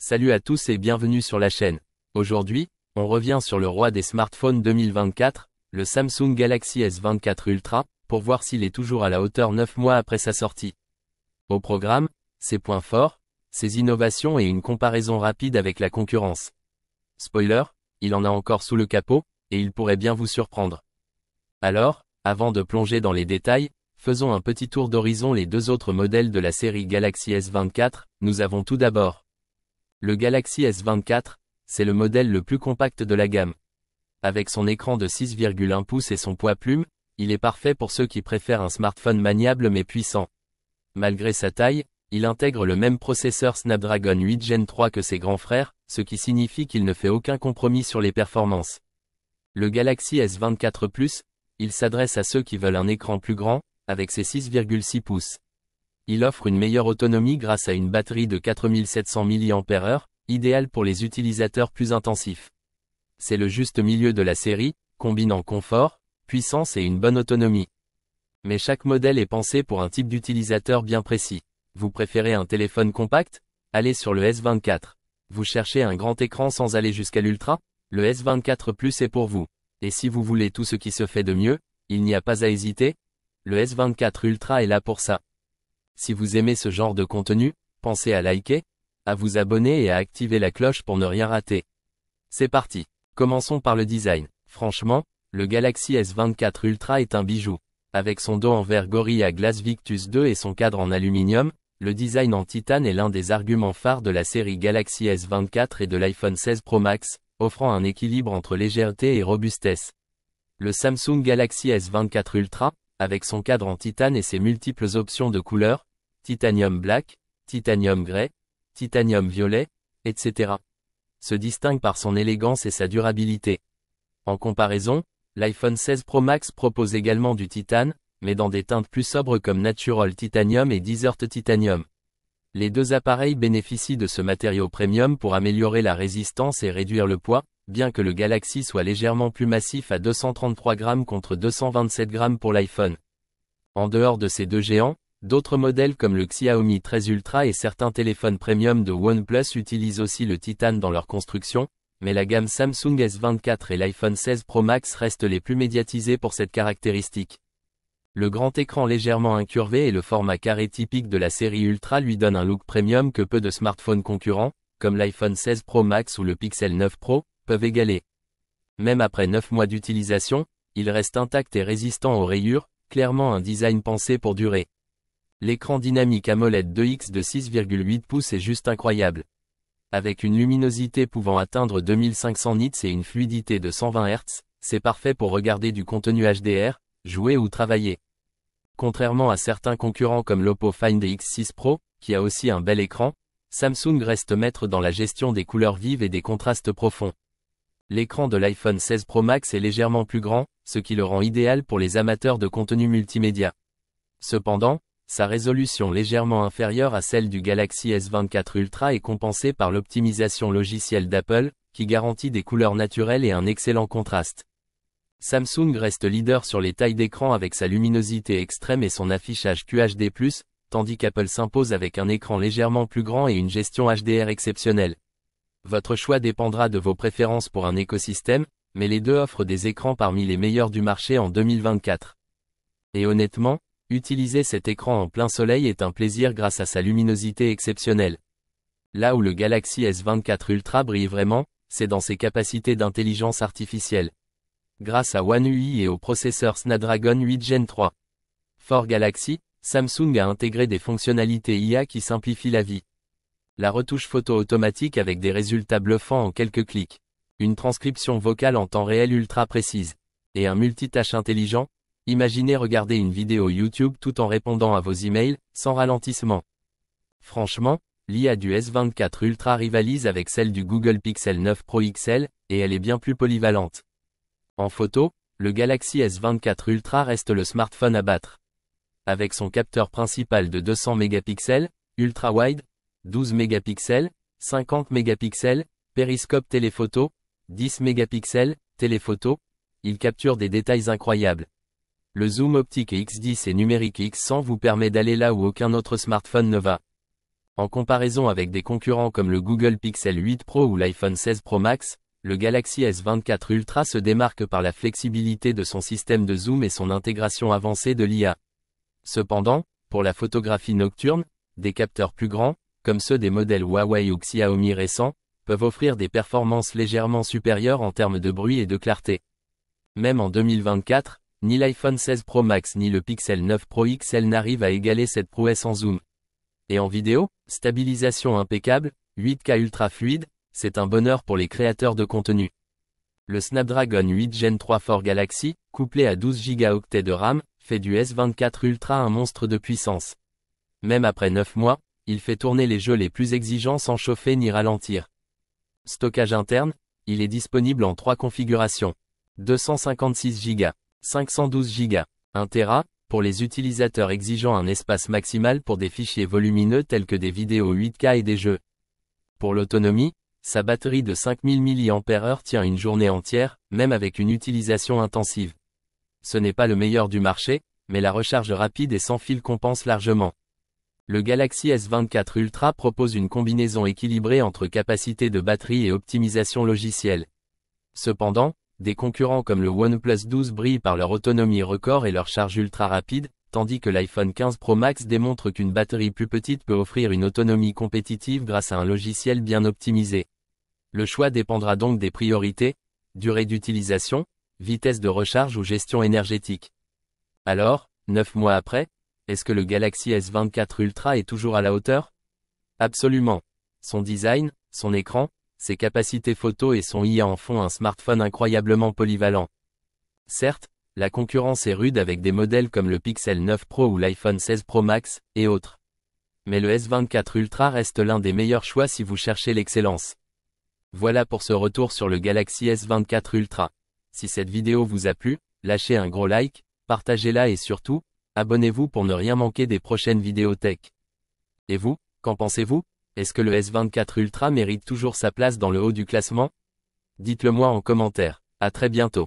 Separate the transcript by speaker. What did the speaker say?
Speaker 1: Salut à tous et bienvenue sur la chaîne. Aujourd'hui, on revient sur le roi des smartphones 2024, le Samsung Galaxy S24 Ultra, pour voir s'il est toujours à la hauteur 9 mois après sa sortie. Au programme, ses points forts, ses innovations et une comparaison rapide avec la concurrence. Spoiler, il en a encore sous le capot, et il pourrait bien vous surprendre. Alors, avant de plonger dans les détails, faisons un petit tour d'horizon les deux autres modèles de la série Galaxy S24, nous avons tout d'abord le Galaxy S24, c'est le modèle le plus compact de la gamme. Avec son écran de 6,1 pouces et son poids plume, il est parfait pour ceux qui préfèrent un smartphone maniable mais puissant. Malgré sa taille, il intègre le même processeur Snapdragon 8 Gen 3 que ses grands frères, ce qui signifie qu'il ne fait aucun compromis sur les performances. Le Galaxy S24 Plus, il s'adresse à ceux qui veulent un écran plus grand, avec ses 6,6 pouces. Il offre une meilleure autonomie grâce à une batterie de 4700 mAh, idéale pour les utilisateurs plus intensifs. C'est le juste milieu de la série, combinant confort, puissance et une bonne autonomie. Mais chaque modèle est pensé pour un type d'utilisateur bien précis. Vous préférez un téléphone compact? Allez sur le S24. Vous cherchez un grand écran sans aller jusqu'à l'Ultra? Le S24 Plus est pour vous. Et si vous voulez tout ce qui se fait de mieux, il n'y a pas à hésiter. Le S24 Ultra est là pour ça. Si vous aimez ce genre de contenu, pensez à liker, à vous abonner et à activer la cloche pour ne rien rater. C'est parti. Commençons par le design. Franchement, le Galaxy S24 Ultra est un bijou. Avec son dos en verre Gorilla Glass Victus 2 et son cadre en aluminium, le design en titane est l'un des arguments phares de la série Galaxy S24 et de l'iPhone 16 Pro Max, offrant un équilibre entre légèreté et robustesse. Le Samsung Galaxy S24 Ultra, avec son cadre en titane et ses multiples options de couleurs, titanium black, titanium grey, titanium violet, etc., se distingue par son élégance et sa durabilité. En comparaison, l'iPhone 16 Pro Max propose également du titane, mais dans des teintes plus sobres comme Natural Titanium et Desert Titanium. Les deux appareils bénéficient de ce matériau premium pour améliorer la résistance et réduire le poids, bien que le Galaxy soit légèrement plus massif à 233 grammes contre 227 grammes pour l'iPhone. En dehors de ces deux géants, d'autres modèles comme le Xiaomi 13 Ultra et certains téléphones premium de OnePlus utilisent aussi le titane dans leur construction, mais la gamme Samsung S24 et l'iPhone 16 Pro Max restent les plus médiatisés pour cette caractéristique. Le grand écran légèrement incurvé et le format carré typique de la série Ultra lui donnent un look premium que peu de smartphones concurrents, comme l'iPhone 16 Pro Max ou le Pixel 9 Pro, peuvent égaler. Même après 9 mois d'utilisation, il reste intact et résistant aux rayures, clairement un design pensé pour durer. L'écran dynamique AMOLED 2X de 6,8 pouces est juste incroyable. Avec une luminosité pouvant atteindre 2500 nits et une fluidité de 120 Hz, c'est parfait pour regarder du contenu HDR, jouer ou travailler. Contrairement à certains concurrents comme l'Oppo Find X6 Pro, qui a aussi un bel écran, Samsung reste maître dans la gestion des couleurs vives et des contrastes profonds. L'écran de l'iPhone 16 Pro Max est légèrement plus grand, ce qui le rend idéal pour les amateurs de contenu multimédia. Cependant, sa résolution légèrement inférieure à celle du Galaxy S24 Ultra est compensée par l'optimisation logicielle d'Apple, qui garantit des couleurs naturelles et un excellent contraste. Samsung reste leader sur les tailles d'écran avec sa luminosité extrême et son affichage QHD+, tandis qu'Apple s'impose avec un écran légèrement plus grand et une gestion HDR exceptionnelle. Votre choix dépendra de vos préférences pour un écosystème, mais les deux offrent des écrans parmi les meilleurs du marché en 2024. Et honnêtement, utiliser cet écran en plein soleil est un plaisir grâce à sa luminosité exceptionnelle. Là où le Galaxy S24 Ultra brille vraiment, c'est dans ses capacités d'intelligence artificielle. Grâce à One UI et au processeur Snapdragon 8 Gen 3. For Galaxy, Samsung a intégré des fonctionnalités IA qui simplifient la vie. La retouche photo automatique avec des résultats bluffants en quelques clics. Une transcription vocale en temps réel ultra précise. Et un multitâche intelligent. Imaginez regarder une vidéo YouTube tout en répondant à vos emails, sans ralentissement. Franchement, l'IA du S24 Ultra rivalise avec celle du Google Pixel 9 Pro XL, et elle est bien plus polyvalente. En photo, le Galaxy S24 Ultra reste le smartphone à battre. Avec son capteur principal de 200 mégapixels, ultra wide, 12 mégapixels, 50 mégapixels, périscope téléphoto, 10 mégapixels, téléphoto, il capture des détails incroyables. Le zoom optique X10 et numérique X100 vous permet d'aller là où aucun autre smartphone ne va. En comparaison avec des concurrents comme le Google Pixel 8 Pro ou l'iPhone 16 Pro Max, le Galaxy S24 Ultra se démarque par la flexibilité de son système de zoom et son intégration avancée de l'IA. Cependant, pour la photographie nocturne, des capteurs plus grands, comme ceux des modèles Huawei ou Xiaomi récents, peuvent offrir des performances légèrement supérieures en termes de bruit et de clarté. Même en 2024, ni l'iPhone 16 Pro Max ni le Pixel 9 Pro XL n'arrivent à égaler cette prouesse en zoom. Et en vidéo, stabilisation impeccable, 8K ultra fluide, c'est un bonheur pour les créateurs de contenu. Le Snapdragon 8 Gen 3 for Galaxy, couplé à 12 Go de RAM, fait du S24 Ultra un monstre de puissance. Même après 9 mois, il fait tourner les jeux les plus exigeants sans chauffer ni ralentir. Stockage interne, il est disponible en 3 configurations. 256 Go, 512 Go, 1 Tera, pour les utilisateurs exigeant un espace maximal pour des fichiers volumineux tels que des vidéos 8K et des jeux. Pour l'autonomie, sa batterie de 5000 mAh tient une journée entière, même avec une utilisation intensive. Ce n'est pas le meilleur du marché, mais la recharge rapide et sans fil compense largement. Le Galaxy S24 Ultra propose une combinaison équilibrée entre capacité de batterie et optimisation logicielle. Cependant, des concurrents comme le OnePlus 12 brillent par leur autonomie record et leur charge ultra rapide, tandis que l'iPhone 15 Pro Max démontre qu'une batterie plus petite peut offrir une autonomie compétitive grâce à un logiciel bien optimisé. Le choix dépendra donc des priorités, durée d'utilisation, vitesse de recharge ou gestion énergétique. Alors, 9 mois après, est-ce que le Galaxy S24 Ultra est toujours à la hauteur? Absolument. Son design, son écran, ses capacités photo et son IA en font un smartphone incroyablement polyvalent. Certes, la concurrence est rude avec des modèles comme le Pixel 9 Pro ou l'iPhone 16 Pro Max, et autres. Mais le S24 Ultra reste l'un des meilleurs choix si vous cherchez l'excellence. Voilà pour ce retour sur le Galaxy S24 Ultra. Si cette vidéo vous a plu, lâchez un gros like, partagez-la et surtout, abonnez-vous pour ne rien manquer des prochaines vidéos tech. Et vous, qu'en pensez-vous? Est-ce que le S24 Ultra mérite toujours sa place dans le haut du classement? Dites-le moi en commentaire. À très bientôt.